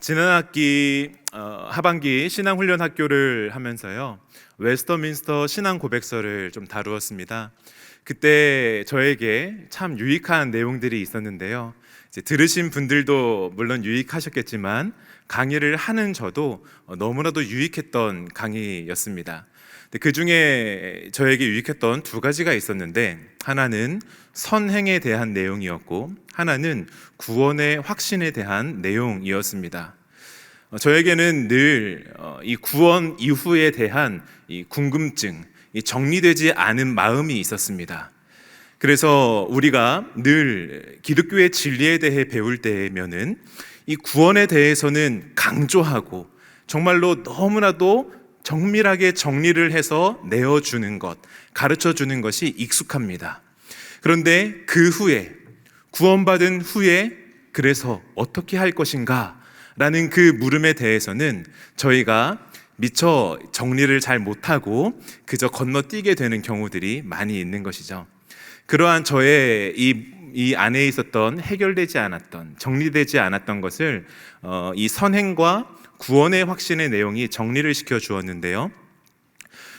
지난 학기 하반기 신앙훈련 학교를 하면서요, 웨스터민스터 신앙 고백서를 좀 다루었습니다. 그때 저에게 참 유익한 내용들이 있었는데요. 이제 들으신 분들도 물론 유익하셨겠지만 강의를 하는 저도 너무나도 유익했던 강의였습니다. 그 중에 저에게 유익했던 두 가지가 있었는데, 하나는 선행에 대한 내용이었고 하나는 구원의 확신에 대한 내용이었습니다. 저에게는 늘 이 구원 이후에 대한 이 궁금증, 이 정리되지 않은 마음이 있었습니다. 그래서 우리가 늘 기독교의 진리에 대해 배울 때면은 이 구원에 대해서는 강조하고 정말로 너무나도 정밀하게 정리를 해서 내어주는 것, 가르쳐 주는 것이 익숙합니다. 그런데 그 후에, 구원받은 후에 그래서 어떻게 할 것인가 라는 그 물음에 대해서는 저희가 미처 정리를 잘 못하고 그저 건너뛰게 되는 경우들이 많이 있는 것이죠. 그러한 저의 이 안에 있었던 해결되지 않았던, 정리되지 않았던 것을 이 선행과 구원의 확신의 내용이 정리를 시켜 주었는데요.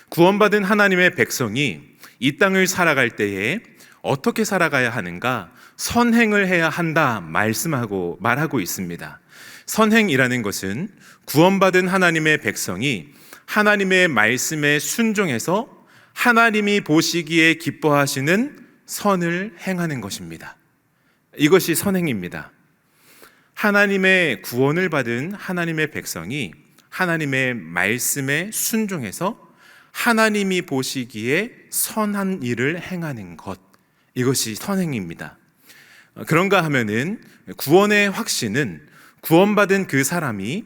구원받은 하나님의 백성이 이 땅을 살아갈 때에 어떻게 살아가야 하는가? 선행을 해야 한다 말하고 있습니다. 선행이라는 것은 구원받은 하나님의 백성이 하나님의 말씀에 순종해서 하나님이 보시기에 기뻐하시는 선을 행하는 것입니다. 이것이 선행입니다. 하나님의 구원을 받은 하나님의 백성이 하나님의 말씀에 순종해서 하나님이 보시기에 선한 일을 행하는 것, 이것이 선행입니다. 그런가 하면은 구원의 확신은 구원받은 그 사람이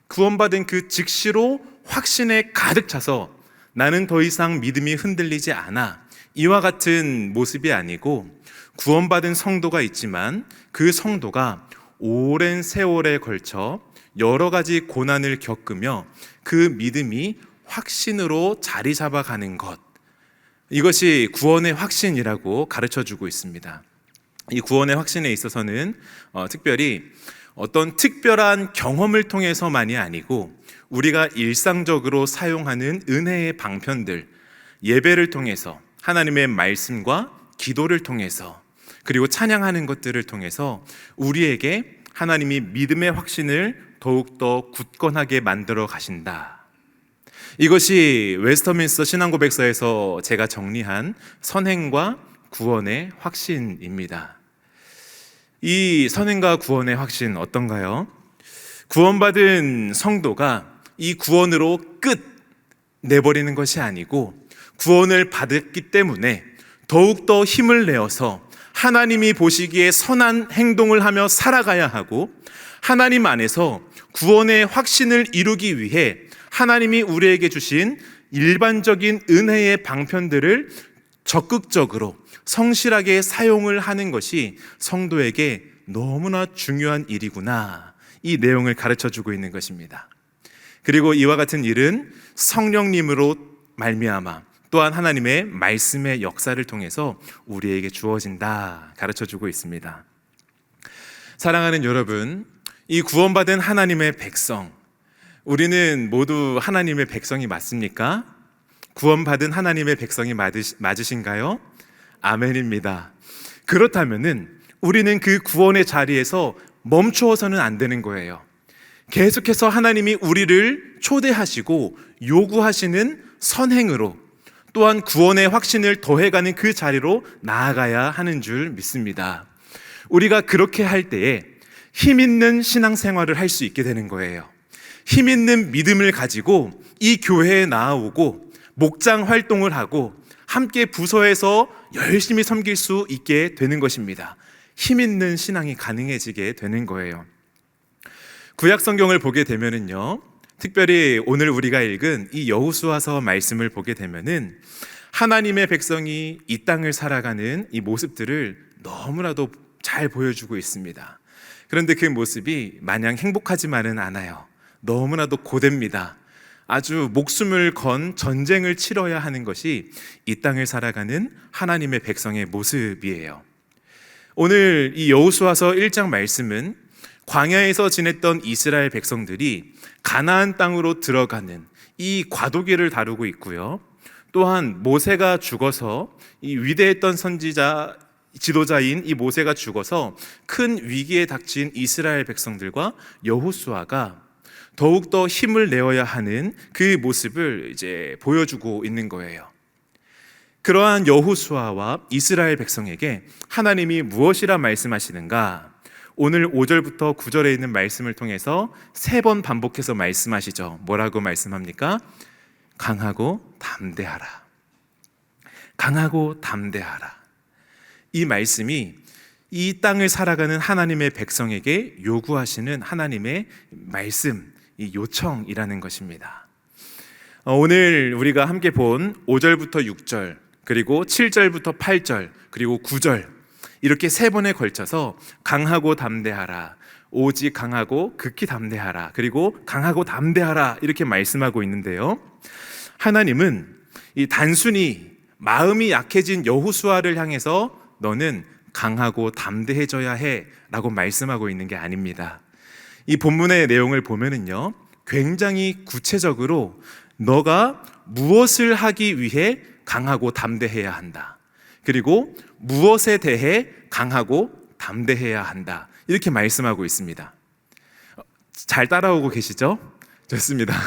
구원받은 그 즉시로 확신에 가득 차서 나는 더 이상 믿음이 흔들리지 않아, 이와 같은 모습이 아니고, 구원받은 성도가 있지만 그 성도가 오랜 세월에 걸쳐 여러 가지 고난을 겪으며 그 믿음이 확신으로 자리 잡아가는 것, 이것이 구원의 확신이라고 가르쳐주고 있습니다. 이 구원의 확신에 있어서는 특별히 어떤 특별한 경험을 통해서만이 아니고 우리가 일상적으로 사용하는 은혜의 방편들, 예배를 통해서, 하나님의 말씀과 기도를 통해서, 그리고 찬양하는 것들을 통해서 우리에게 하나님이 믿음의 확신을 더욱더 굳건하게 만들어 가신다. 이것이 웨스터민스터 신앙고백서에서 제가 정리한 선행과 구원의 확신입니다. 이 선행과 구원의 확신 어떤가요? 구원받은 성도가 이 구원으로 끝 내버리는 것이 아니고 구원을 받았기 때문에 더욱더 힘을 내어서 하나님이 보시기에 선한 행동을 하며 살아가야 하고, 하나님 안에서 구원의 확신을 이루기 위해 하나님이 우리에게 주신 일반적인 은혜의 방편들을 적극적으로 성실하게 사용을 하는 것이 성도에게 너무나 중요한 일이구나, 이 내용을 가르쳐주고 있는 것입니다. 그리고 이와 같은 일은 성령님으로 말미암아 또한 하나님의 말씀의 역사를 통해서 우리에게 주어진다 가르쳐주고 있습니다. 사랑하는 여러분, 이 구원받은 하나님의 백성, 우리는 모두 하나님의 백성이 맞습니까? 구원받은 하나님의 백성이 맞으신가요? 아멘입니다. 그렇다면은 우리는 그 구원의 자리에서 멈추어서는 안 되는 거예요. 계속해서 하나님이 우리를 초대하시고 요구하시는 선행으로, 또한 구원의 확신을 더해가는 그 자리로 나아가야 하는 줄 믿습니다. 우리가 그렇게 할 때에 힘 있는 신앙생활을 할 수 있게 되는 거예요. 힘 있는 믿음을 가지고 이 교회에 나아오고 목장 활동을 하고 함께 부서에서 열심히 섬길 수 있게 되는 것입니다. 힘 있는 신앙이 가능해지게 되는 거예요. 구약 성경을 보게 되면은요, 특별히 오늘 우리가 읽은 이 여호수아서 말씀을 보게 되면은 하나님의 백성이 이 땅을 살아가는 이 모습들을 너무나도 잘 보여주고 있습니다. 그런데 그 모습이 마냥 행복하지만은 않아요. 너무나도 고됩니다. 아주 목숨을 건 전쟁을 치러야 하는 것이 이 땅을 살아가는 하나님의 백성의 모습이에요. 오늘 이 여호수아서 1장 말씀은 광야에서 지냈던 이스라엘 백성들이 가나안 땅으로 들어가는 이 과도기를 다루고 있고요. 또한 모세가 죽어서 이 위대했던 선지자 지도자인 이 모세가 죽어서 큰 위기에 닥친 이스라엘 백성들과 여호수아가 더욱더 힘을 내어야 하는 그 모습을 이제 보여주고 있는 거예요. 그러한 여호수아와 이스라엘 백성에게 하나님이 무엇이라 말씀하시는가? 오늘 5절부터 9절에 있는 말씀을 통해서 3번 반복해서 말씀하시죠. 뭐라고 말씀합니까? 강하고 담대하라. 강하고 담대하라. 이 말씀이 이 땅을 살아가는 하나님의 백성에게 요구하시는 하나님의 말씀, 이 요청이라는 것입니다. 오늘 우리가 함께 본 5절부터 6절, 그리고 7절부터 8절, 그리고 9절, 이렇게 3번에 걸쳐서 강하고 담대하라, 오직 강하고 극히 담대하라, 그리고 강하고 담대하라, 이렇게 말씀하고 있는데요. 하나님은 이 단순히 마음이 약해진 여호수아를 향해서 너는 강하고 담대해져야 해 라고 말씀하고 있는 게 아닙니다. 이 본문의 내용을 보면은요, 굉장히 구체적으로 너가 무엇을 하기 위해 강하고 담대해야 한다, 그리고 무엇에 대해 강하고 담대해야 한다, 이렇게 말씀하고 있습니다. 잘 따라오고 계시죠? 좋습니다.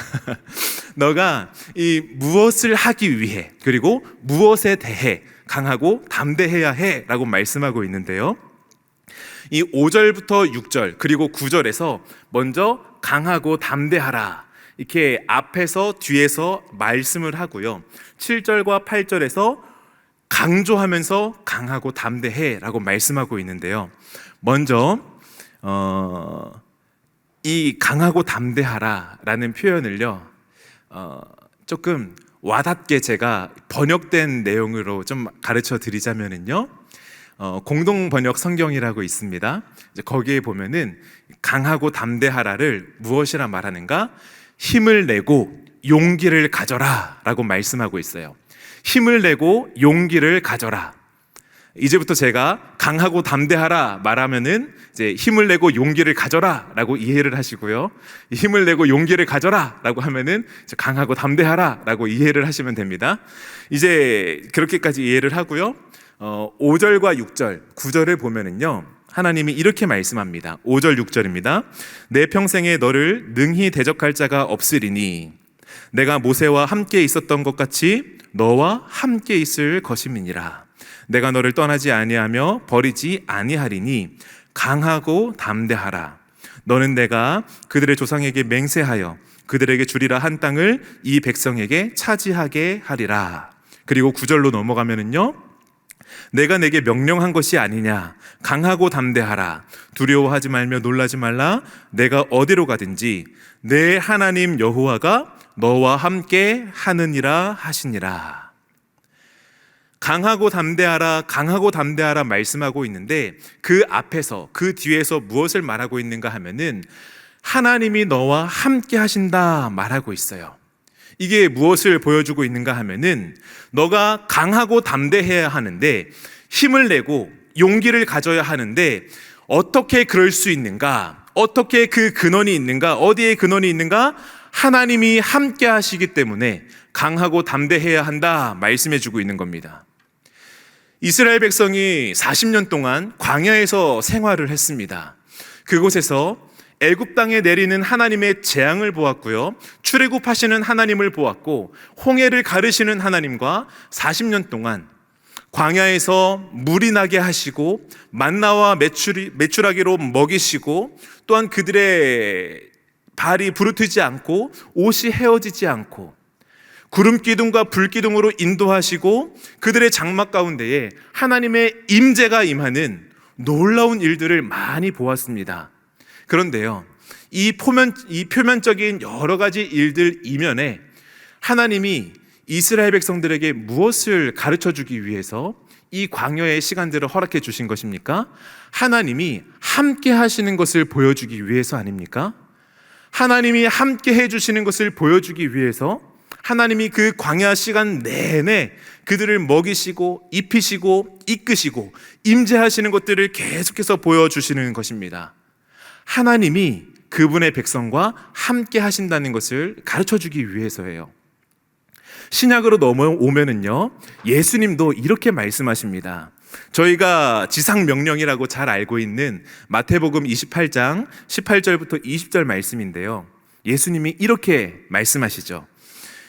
너가 이 무엇을 하기 위해, 그리고 무엇에 대해 강하고 담대해야 해 라고 말씀하고 있는데요, 이 5절부터 6절 그리고 9절에서 먼저 강하고 담대하라 이렇게 앞에서 뒤에서 말씀을 하고요, 7절과 8절에서 강조하면서 강하고 담대해 라고 말씀하고 있는데요, 먼저 이 강하고 담대하라 라는 표현을요, 조금 와닿게 제가 번역된 내용으로 좀 가르쳐 드리자면은요, 공동 번역 성경이라고 있습니다. 거기에 보면은 강하고 담대하라를 무엇이라 말하는가? 힘을 내고 용기를 가져라 라고 말씀하고 있어요. 힘을 내고 용기를 가져라. 이제부터 제가 강하고 담대하라 말하면은 이제 힘을 내고 용기를 가져라 라고 이해를 하시고요, 힘을 내고 용기를 가져라 라고 하면은 강하고 담대하라 라고 이해를 하시면 됩니다. 이제 그렇게까지 이해를 하고요, 5절과 6절, 9절을 보면은요, 하나님이 이렇게 말씀합니다. 5절 6절입니다. 내 평생에 너를 능히 대적할 자가 없으리니 내가 모세와 함께 있었던 것 같이 너와 함께 있을 것임이니라. 내가 너를 떠나지 아니하며 버리지 아니하리니 강하고 담대하라. 너는 내가 그들의 조상에게 맹세하여 그들에게 주리라 한 땅을 이 백성에게 차지하게 하리라. 그리고 9절로 넘어가면은요, 내가 내게 명령한 것이 아니냐. 강하고 담대하라. 두려워하지 말며 놀라지 말라. 내가 어디로 가든지 내 하나님 여호와가 너와 함께 하느니라 하시니라. 강하고 담대하라, 강하고 담대하라 말씀하고 있는데 그 앞에서, 그 뒤에서 무엇을 말하고 있는가 하면은 하나님이 너와 함께 하신다 말하고 있어요. 이게 무엇을 보여주고 있는가 하면은 너가 강하고 담대해야 하는데, 힘을 내고 용기를 가져야 하는데 어떻게 그럴 수 있는가? 어떻게 그 근원이 있는가? 어디에 근원이 있는가? 하나님이 함께 하시기 때문에 강하고 담대해야 한다 말씀해 주고 있는 겁니다. 이스라엘 백성이 40년 동안 광야에서 생활을 했습니다. 그곳에서 애굽 땅에 내리는 하나님의 재앙을 보았고요, 출애굽하시는 하나님을 보았고, 홍해를 가르시는 하나님과 40년 동안 광야에서 물이 나게 하시고 만나와 메추라기로 먹이시고, 또한 그들의 발이 부르트지 않고 옷이 헤어지지 않고 구름 기둥과 불 기둥으로 인도하시고 그들의 장막 가운데에 하나님의 임재가 임하는 놀라운 일들을 많이 보았습니다. 그런데요, 이 표면적인 여러 가지 일들 이면에 하나님이 이스라엘 백성들에게 무엇을 가르쳐 주기 위해서 이 광야의 시간들을 허락해 주신 것입니까? 하나님이 함께 하시는 것을 보여주기 위해서 아닙니까? 하나님이 함께 해주시는 것을 보여주기 위해서 하나님이 그 광야 시간 내내 그들을 먹이시고 입히시고 이끄시고 임재하시는 것들을 계속해서 보여주시는 것입니다. 하나님이 그분의 백성과 함께 하신다는 것을 가르쳐 주기 위해서예요. 신약으로 넘어오면은요, 예수님도 이렇게 말씀하십니다. 저희가 지상 명령이라고 잘 알고 있는 마태복음 28장 18절부터 20절 말씀인데요. 예수님이 이렇게 말씀하시죠.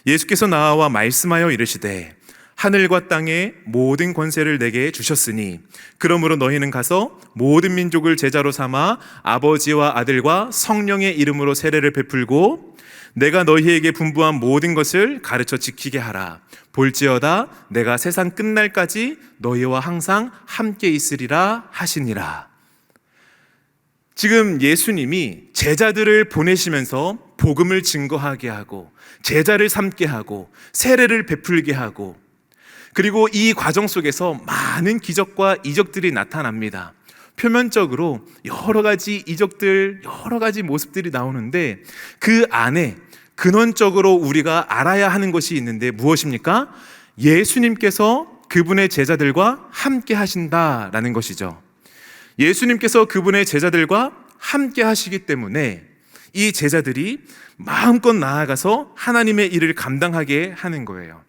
예수께서 나와 말씀하여 이르시되 하늘과 땅의 모든 권세를 내게 주셨으니 그러므로 너희는 가서 모든 민족을 제자로 삼아 아버지와 아들과 성령의 이름으로 세례를 베풀고 내가 너희에게 분부한 모든 것을 가르쳐 지키게 하라. 볼지어다 내가 세상 끝날까지 너희와 항상 함께 있으리라 하시니라. 지금 예수님이 제자들을 보내시면서 복음을 증거하게 하고 제자를 삼게 하고 세례를 베풀게 하고, 그리고 이 과정 속에서 많은 기적과 이적들이 나타납니다. 표면적으로 여러 가지 이적들, 여러 가지 모습들이 나오는데 그 안에 근원적으로 우리가 알아야 하는 것이 있는데 무엇입니까? 예수님께서 그분의 제자들과 함께 하신다라는 것이죠. 예수님께서 그분의 제자들과 함께 하시기 때문에 이 제자들이 마음껏 나아가서 하나님의 일을 감당하게 하는 거예요.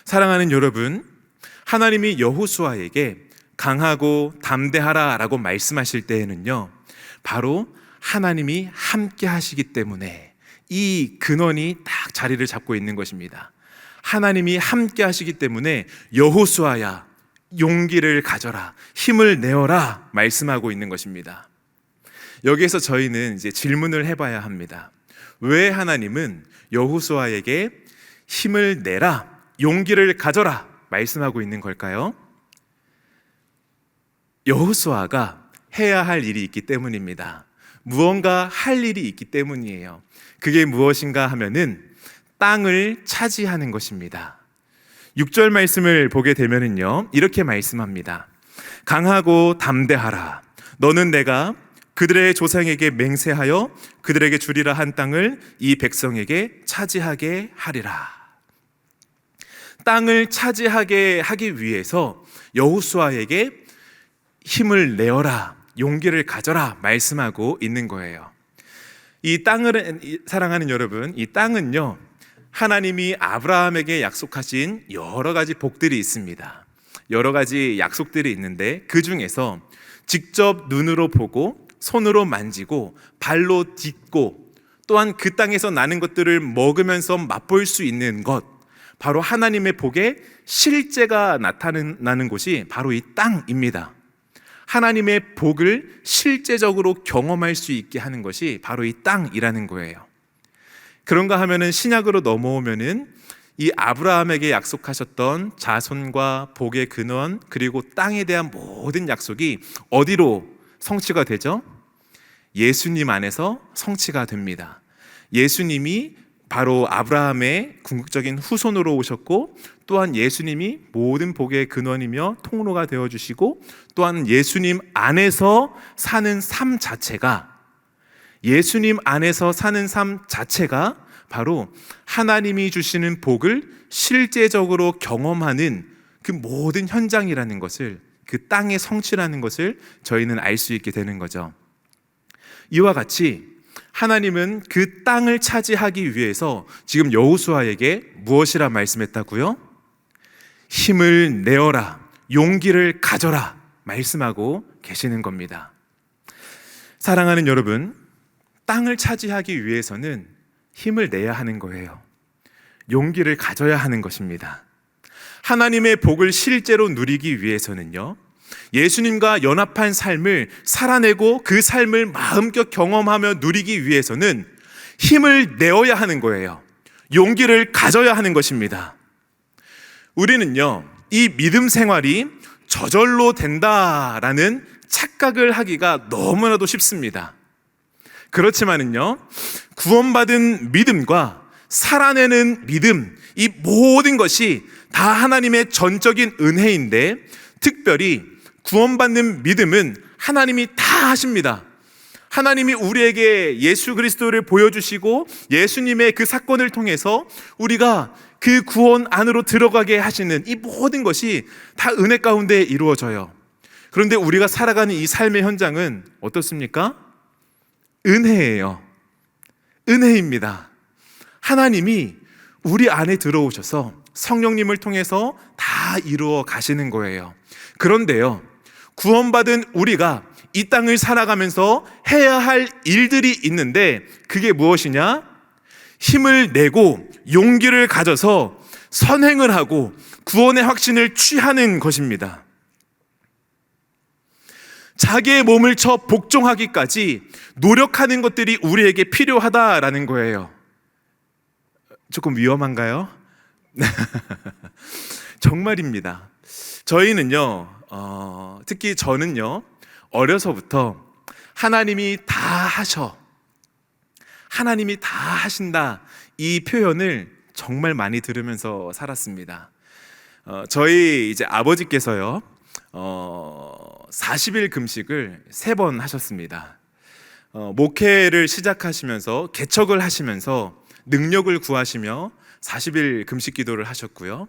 사랑하는 여러분, 하나님이 여호수아에게 강하고 담대하라 라고 말씀하실 때에는요, 바로 하나님이 함께 하시기 때문에 이 근원이 딱 자리를 잡고 있는 것입니다. 하나님이 함께 하시기 때문에 여호수아야 용기를 가져라, 힘을 내어라 말씀하고 있는 것입니다. 여기에서 저희는 이제 질문을 해봐야 합니다. 왜 하나님은 여호수아에게 힘을 내라, 용기를 가져라 말씀하고 있는 걸까요? 여호수아가 해야 할 일이 있기 때문입니다. 무언가 할 일이 있기 때문이에요. 그게 무엇인가 하면은 땅을 차지하는 것입니다. 6절 말씀을 보게 되면은요, 이렇게 말씀합니다. 강하고 담대하라. 너는 내가 그들의 조상에게 맹세하여 그들에게 주리라 한 땅을 이 백성에게 차지하게 하리라. 땅을 차지하게 하기 위해서 여호수아에게 힘을 내어라, 용기를 가져라 말씀하고 있는 거예요. 이 땅을 사랑하는 여러분, 이 땅은요, 하나님이 아브라함에게 약속하신 여러 가지 복들이 있습니다. 여러 가지 약속들이 있는데 그 중에서 직접 눈으로 보고 손으로 만지고 발로 딛고 또한 그 땅에서 나는 것들을 먹으면서 맛볼 수 있는 것, 바로 하나님의 복의 실제가 나타나는 곳이 바로 이 땅입니다. 하나님의 복을 실제적으로 경험할 수 있게 하는 것이 바로 이 땅이라는 거예요. 그런가 하면은 신약으로 넘어오면은 이 아브라함에게 약속하셨던 자손과 복의 근원, 그리고 땅에 대한 모든 약속이 어디로 성취가 되죠? 예수님 안에서 성취가 됩니다. 예수님이 바로 아브라함의 궁극적인 후손으로 오셨고, 또한 예수님이 모든 복의 근원이며 통로가 되어주시고, 또한 예수님 안에서 사는 삶 자체가, 예수님 안에서 사는 삶 자체가 바로 하나님이 주시는 복을 실제적으로 경험하는 그 모든 현장이라는 것을, 그 땅의 성취라는 것을 저희는 알 수 있게 되는 거죠. 이와 같이 하나님은 그 땅을 차지하기 위해서 지금 여호수아에게 무엇이라 말씀했다고요? 힘을 내어라, 용기를 가져라 말씀하고 계시는 겁니다. 사랑하는 여러분, 땅을 차지하기 위해서는 힘을 내야 하는 거예요. 용기를 가져야 하는 것입니다. 하나님의 복을 실제로 누리기 위해서는요, 예수님과 연합한 삶을 살아내고 그 삶을 마음껏 경험하며 누리기 위해서는 힘을 내어야 하는 거예요. 용기를 가져야 하는 것입니다. 우리는요, 이 믿음 생활이 저절로 된다라는 착각을 하기가 너무나도 쉽습니다. 그렇지만은요, 구원받은 믿음과 살아내는 믿음, 이 모든 것이 다 하나님의 전적인 은혜인데, 특별히 구원받는 믿음은 하나님이 다 하십니다. 하나님이 우리에게 예수 그리스도를 보여주시고 예수님의 그 사건을 통해서 우리가 그 구원 안으로 들어가게 하시는 이 모든 것이 다 은혜 가운데 이루어져요. 그런데 우리가 살아가는 이 삶의 현장은 어떻습니까? 은혜예요. 은혜입니다. 하나님이 우리 안에 들어오셔서 성령님을 통해서 다 이루어 가시는 거예요. 그런데요, 구원받은 우리가 이 땅을 살아가면서 해야 할 일들이 있는데 그게 무엇이냐? 힘을 내고 용기를 가져서 선행을 하고 구원의 확신을 취하는 것입니다. 자기의 몸을 쳐 복종하기까지 노력하는 것들이 우리에게 필요하다라는 거예요. 조금 위험한가요? 정말입니다. 저희는요, 특히 저는요, 어려서부터 하나님이 다 하셔, 하나님이 다 하신다, 이 표현을 정말 많이 들으면서 살았습니다. 저희 이제 아버지께서요, 40일 금식을 3번 하셨습니다. 목회를 시작하시면서 개척을 하시면서 능력을 구하시며 40일 금식 기도를 하셨고요.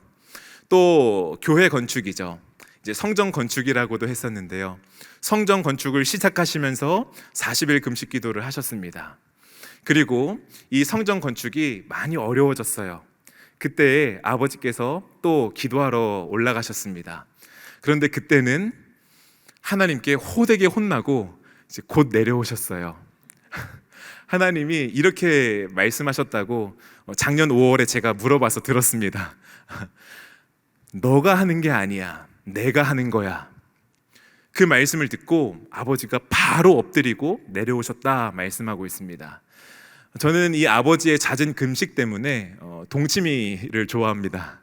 또 교회 건축이죠. 이제 성전 건축이라고도 했었는데요. 성전 건축을 시작하시면서 40일 금식 기도를 하셨습니다. 그리고 이 성전 건축이 많이 어려워졌어요. 그때 아버지께서 또 기도하러 올라가셨습니다. 그런데 그때는 하나님께 호되게 혼나고 이제 곧 내려오셨어요. 하나님이 이렇게 말씀하셨다고 작년 5월에 제가 물어봐서 들었습니다. 너가 하는 게 아니야, 내가 하는 거야. 그 말씀을 듣고 아버지가 바로 엎드리고 내려오셨다 말씀하고 있습니다. 저는 이 아버지의 잦은 금식 때문에 동치미를 좋아합니다.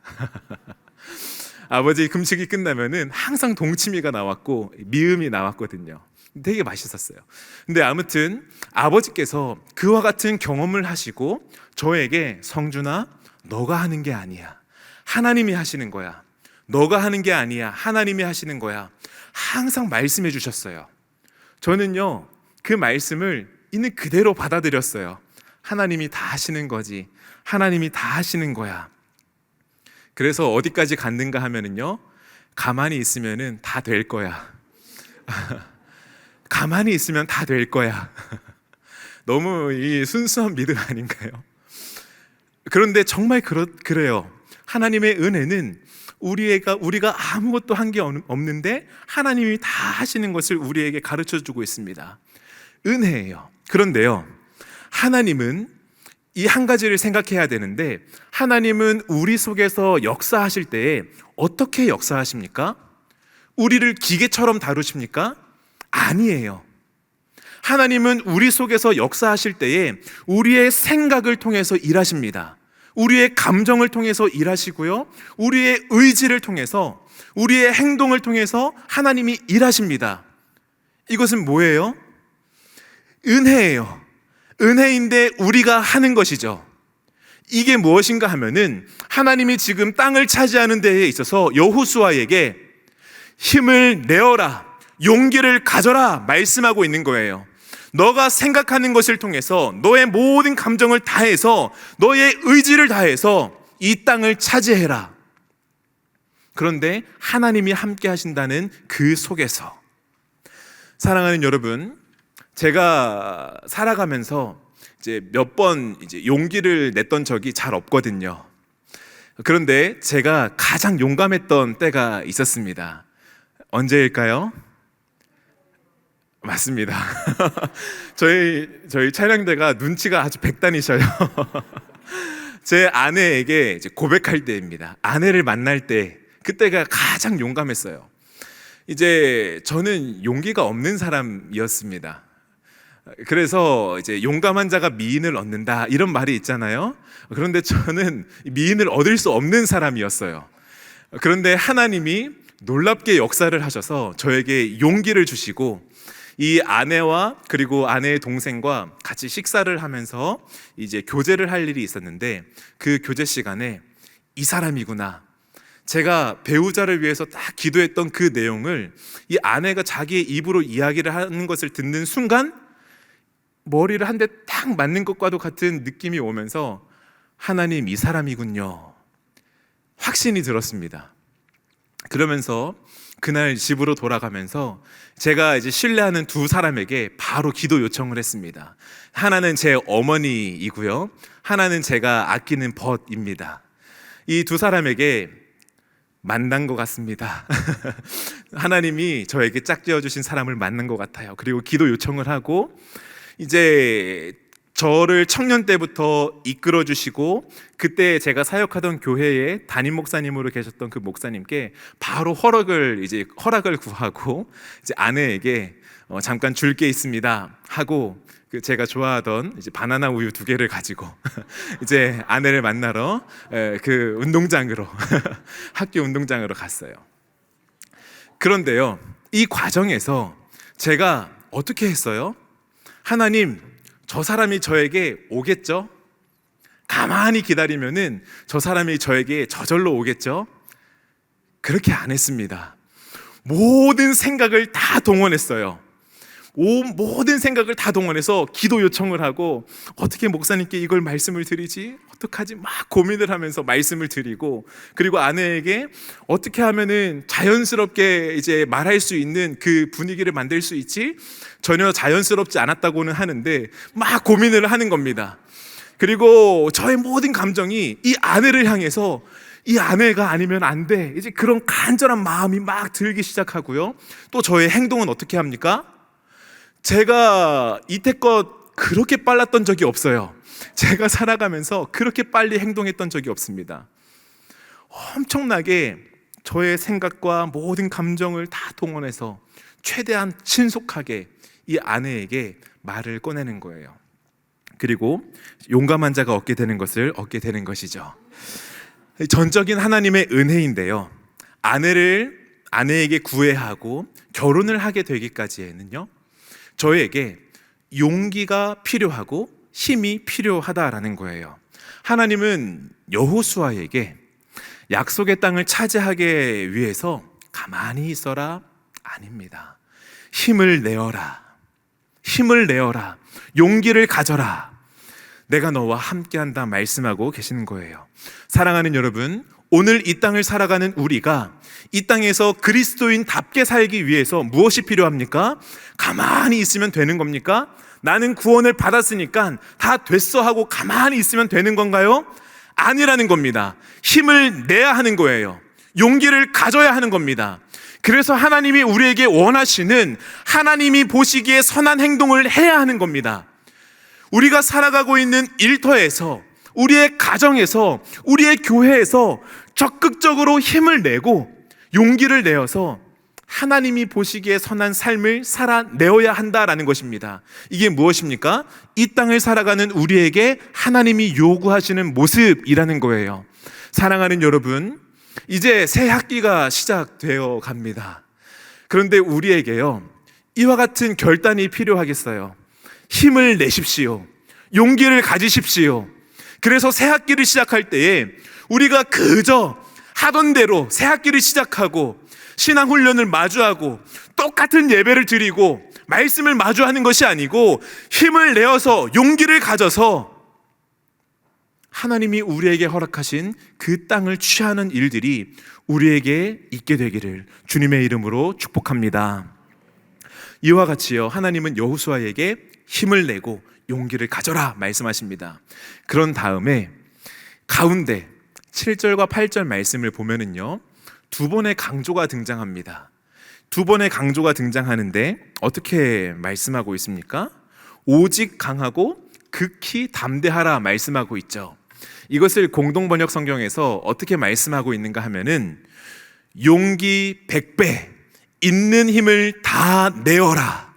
아버지 금식이 끝나면은 항상 동치미가 나왔고 미음이 나왔거든요. 되게 맛있었어요. 근데 아무튼 아버지께서 그와 같은 경험을 하시고 저에게 성준아, 너가 하는 게 아니야, 하나님이 하시는 거야. 너가 하는 게 아니야, 하나님이 하시는 거야. 항상 말씀해 주셨어요. 저는요, 그 말씀을 있는 그대로 받아들였어요. 하나님이 다 하시는 거지, 하나님이 다 하시는 거야. 그래서 어디까지 갔는가 하면은요, 가만히 있으면은 다 될 거야. 가만히 있으면 다 될 거야. 너무 이 순수한 믿음 아닌가요? 그런데 정말 그래요. 하나님의 은혜는 우리가 아무것도 한 게 없는데 하나님이 다 하시는 것을 우리에게 가르쳐 주고 있습니다. 은혜예요. 그런데요, 하나님은 이 한 가지를 생각해야 되는데, 하나님은 우리 속에서 역사하실 때에 어떻게 역사하십니까? 우리를 기계처럼 다루십니까? 아니에요. 하나님은 우리 속에서 역사하실 때에 우리의 생각을 통해서 일하십니다. 우리의 감정을 통해서 일하시고요, 우리의 의지를 통해서, 우리의 행동을 통해서 하나님이 일하십니다. 이것은 뭐예요? 은혜예요. 은혜인데 우리가 하는 것이죠. 이게 무엇인가 하면은 하나님이 지금 땅을 차지하는 데에 있어서 여호수아에게 힘을 내어라, 용기를 가져라 말씀하고 있는 거예요. 너가 생각하는 것을 통해서 너의 모든 감정을 다해서, 너의 의지를 다해서 이 땅을 차지해라. 그런데 하나님이 함께 하신다는 그 속에서, 사랑하는 여러분, 제가 살아가면서 이제 몇 번 용기를 냈던 적이 잘 없거든요. 그런데 제가 가장 용감했던 때가 있었습니다. 언제일까요? 맞습니다. 저희 촬영대가 눈치가 아주 백단이셔요. 제 아내에게 이제 고백할 때입니다. 아내를 만날 때, 그때가 가장 용감했어요. 이제 저는 용기가 없는 사람이었습니다. 그래서 이제 용감한 자가 미인을 얻는다, 이런 말이 있잖아요. 그런데 저는 미인을 얻을 수 없는 사람이었어요. 그런데 하나님이 놀랍게 역사를 하셔서 저에게 용기를 주시고, 이 아내와 그리고 아내의 동생과 같이 식사를 하면서 이제 교제를 할 일이 있었는데, 그 교제 시간에 이 사람이구나, 제가 배우자를 위해서 딱 기도했던 그 내용을 이 아내가 자기의 입으로 이야기를 하는 것을 듣는 순간 머리를 한 대 딱 맞는 것과도 같은 느낌이 오면서 하나님, 이 사람이군요, 확신이 들었습니다. 그러면서 그날 집으로 돌아가면서 제가 이제 신뢰하는 두 사람에게 바로 기도 요청을 했습니다. 하나는 제 어머니이고요, 하나는 제가 아끼는 벗입니다. 이 두 사람에게 만난 것 같습니다. 하나님이 저에게 짝지어 주신 사람을 만난 것 같아요. 그리고 기도 요청을 하고 이제 저를 청년 때부터 이끌어 주시고 그때 제가 사역하던 교회에 담임 목사님으로 계셨던 그 목사님께 바로 허락을 구하고 이제 아내에게 잠깐 줄 게 있습니다 하고 제가 좋아하던 이제 바나나 우유 2개를 가지고 이제 아내를 만나러 그 운동장으로 학교 운동장으로 갔어요. 그런데요, 이 과정에서 제가 어떻게 했어요? 하나님, 저 사람이 저에게 오겠죠? 가만히 기다리면은 저 사람이 저에게 저절로 오겠죠? 그렇게 안 했습니다. 모든 생각을 다 동원했어요. 모든 생각을 다 동원해서 기도 요청을 하고 어떻게 목사님께 이걸 말씀을 드리지? 어떡하지? 막 고민을 하면서 말씀을 드리고, 그리고 아내에게 어떻게 하면은 자연스럽게 이제 말할 수 있는 그 분위기를 만들 수 있지? 전혀 자연스럽지 않았다고는 하는데 막 고민을 하는 겁니다. 그리고 저의 모든 감정이 이 아내를 향해서 이 아내가 아니면 안 돼, 이제 그런 간절한 마음이 막 들기 시작하고요. 또 저의 행동은 어떻게 합니까? 제가 이때껏 그렇게 빨랐던 적이 없어요. 제가 살아가면서 그렇게 빨리 행동했던 적이 없습니다. 엄청나게 저의 생각과 모든 감정을 다 동원해서 최대한 신속하게 이 아내에게 말을 꺼내는 거예요. 그리고 용감한 자가 얻게 되는 것을 얻게 되는 것이죠. 전적인 하나님의 은혜인데요, 아내에게 구애하고 결혼을 하게 되기까지에는요, 저에게 용기가 필요하고 힘이 필요하다라는 거예요. 하나님은 여호수아에게 약속의 땅을 차지하기 위해서 가만히 있어라 아닙니다. 힘을 내어라, 용기를 가져라, 내가 너와 함께한다 말씀하고 계시는 거예요. 사랑하는 여러분, 오늘 이 땅을 살아가는 우리가 이 땅에서 그리스도인답게 살기 위해서 무엇이 필요합니까? 가만히 있으면 되는 겁니까? 나는 구원을 받았으니까 다 됐어 하고 가만히 있으면 되는 건가요? 아니라는 겁니다. 힘을 내야 하는 거예요. 용기를 가져야 하는 겁니다. 그래서 하나님이 우리에게 원하시는, 하나님이 보시기에 선한 행동을 해야 하는 겁니다. 우리가 살아가고 있는 일터에서, 우리의 가정에서, 우리의 교회에서 적극적으로 힘을 내고 용기를 내어서 하나님이 보시기에 선한 삶을 살아내어야 한다라는 것입니다. 이게 무엇입니까? 이 땅을 살아가는 우리에게 하나님이 요구하시는 모습이라는 거예요. 사랑하는 여러분, 이제 새 학기가 시작되어 갑니다. 그런데 우리에게요, 이와 같은 결단이 필요하겠어요. 힘을 내십시오. 용기를 가지십시오. 그래서 새 학기를 시작할 때에 우리가 그저 하던 대로 새 학기를 시작하고 신앙훈련을 마주하고 똑같은 예배를 드리고 말씀을 마주하는 것이 아니고 힘을 내어서 용기를 가져서 하나님이 우리에게 허락하신 그 땅을 취하는 일들이 우리에게 있게 되기를 주님의 이름으로 축복합니다. 이와 같이요, 하나님은 여호수아에게 힘을 내고 용기를 가져라 말씀하십니다. 그런 다음에 가운데 7절과 8절 말씀을 보면은요, 두 번의 강조가 등장합니다. 두 번의 강조가 등장하는데 어떻게 말씀하고 있습니까? 오직 강하고 극히 담대하라 말씀하고 있죠. 이것을 공동번역 성경에서 어떻게 말씀하고 있는가 하면은 용기 100배, 있는 힘을 다 내어라.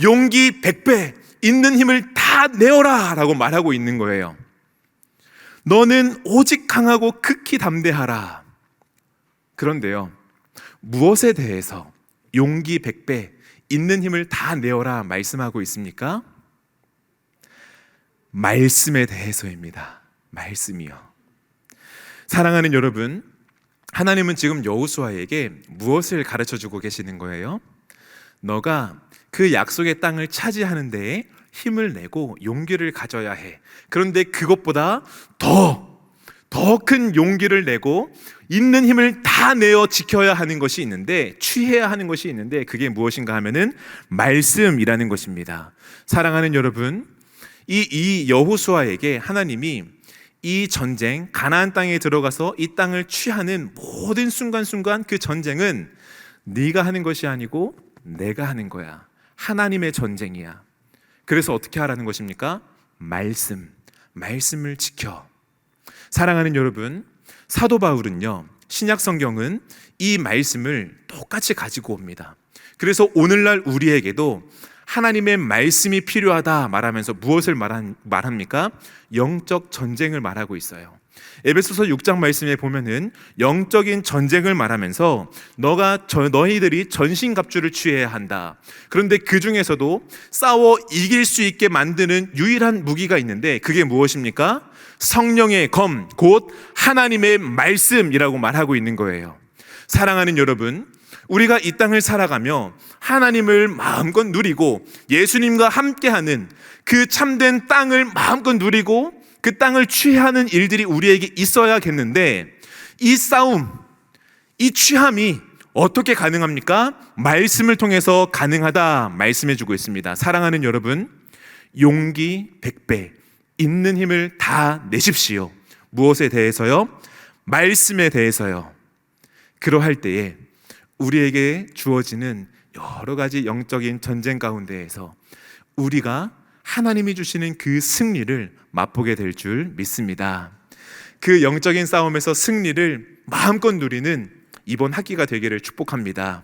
용기 100배, 있는 힘을 다 내어라 라고 말하고 있는 거예요. 너는 오직 강하고 극히 담대하라. 그런데요, 무엇에 대해서 용기 100배, 있는 힘을 다 내어라 말씀하고 있습니까? 말씀에 대해서입니다. 말씀이요. 사랑하는 여러분, 하나님은 지금 여호수아에게 무엇을 가르쳐주고 계시는 거예요? 너가 그 약속의 땅을 차지하는 데에 힘을 내고 용기를 가져야 해. 그런데 그것보다 더 큰 용기를 내고 있는 힘을 다 내어 지켜야 하는 것이 있는데, 취해야 하는 것이 있는데, 그게 무엇인가 하면은 말씀이라는 것입니다. 사랑하는 여러분, 이 여호수아에게 하나님이 이 전쟁, 가나안 땅에 들어가서 이 땅을 취하는 모든 순간순간, 그 전쟁은 네가 하는 것이 아니고 내가 하는 거야. 하나님의 전쟁이야. 그래서 어떻게 하라는 것입니까? 말씀을 지켜. 사랑하는 여러분, 사도 바울은요, 신약 성경은 이 말씀을 똑같이 가지고 옵니다. 그래서 오늘날 우리에게도 하나님의 말씀이 필요하다 말하면서 무엇을 말합니까? 영적 전쟁을 말하고 있어요. 에베소서 6장 말씀에 보면은 영적인 전쟁을 말하면서 너희들이 전신갑주를 취해야 한다. 그런데 그 중에서도 싸워 이길 수 있게 만드는 유일한 무기가 있는데, 그게 무엇입니까? 성령의 검, 곧 하나님의 말씀이라고 말하고 있는 거예요. 사랑하는 여러분, 우리가 이 땅을 살아가며 하나님을 마음껏 누리고 예수님과 함께하는 그 참된 땅을 마음껏 누리고 그 땅을 취하는 일들이 우리에게 있어야겠는데, 이 싸움, 이 취함이 어떻게 가능합니까? 말씀을 통해서 가능하다 말씀해주고 있습니다. 사랑하는 여러분, 용기 100배, 있는 힘을 다 내십시오. 무엇에 대해서요? 말씀에 대해서요. 그러할 때에 우리에게 주어지는 여러 가지 영적인 전쟁 가운데에서 우리가 하나님이 주시는 그 승리를 맛보게 될 줄 믿습니다. 그 영적인 싸움에서 승리를 마음껏 누리는 이번 학기가 되기를 축복합니다.